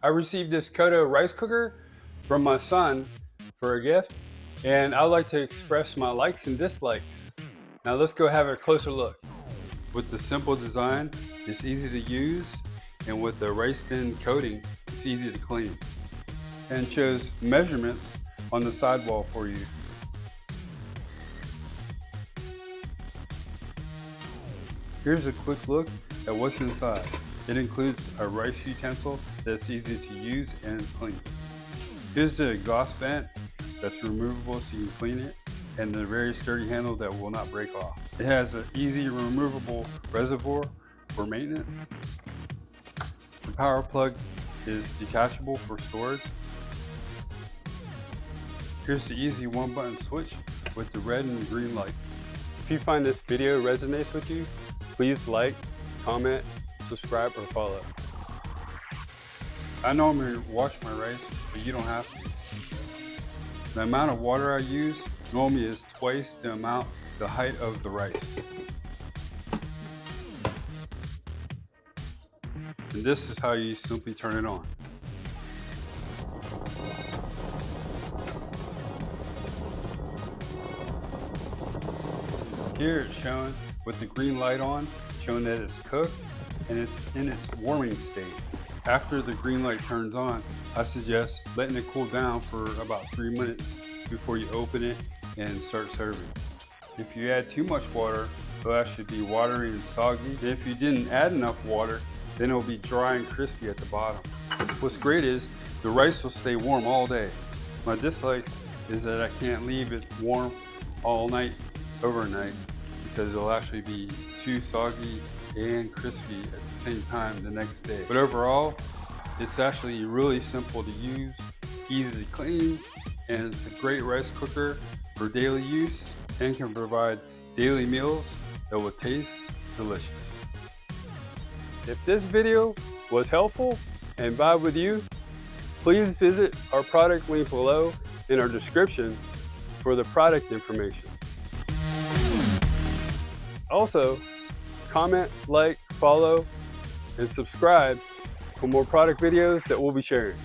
I received this Koto rice cooker from my son for a gift, and I'd like to express my likes and dislikes. Now let's go have a closer look. With the simple design, it's easy to use, and with the rice bin coating, it's easy to clean. And shows measurements on the sidewall for you. Here's a quick look at what's inside. It includes a rice utensil that's easy to use and clean. Here's the exhaust vent that's removable so you can clean it, and the very sturdy handle that will not break off. It has an easy removable reservoir for maintenance. The power plug is detachable for storage. Here's the easy one-button switch with the red and green light. If you find this video resonates with you, please like, comment, subscribe, or follow. I normally wash my rice, but you don't have to. The amount of water I use normally is twice the height of the rice. And this is how you simply turn it on. Here it's showing with the green light on, showing that it's cooked and it's in its warming state. After the green light turns on, I suggest letting it cool down for about 3 minutes before you open it and start serving. If you add too much water, it'll actually be watery and soggy. And if you didn't add enough water, then it'll be dry and crispy at the bottom. What's great is the rice will stay warm all day. My dislike is that I can't leave it warm all night, overnight, because it'll actually be too soggy and crispy at the same time the next day. But overall, it's actually really simple to use, easy to clean, and it's a great rice cooker for daily use and can provide daily meals that will taste delicious. If this video was helpful and vibe with you, please visit our product link below in our description for the product information. Also, comment, like, follow, and subscribe for more product videos that we'll be sharing.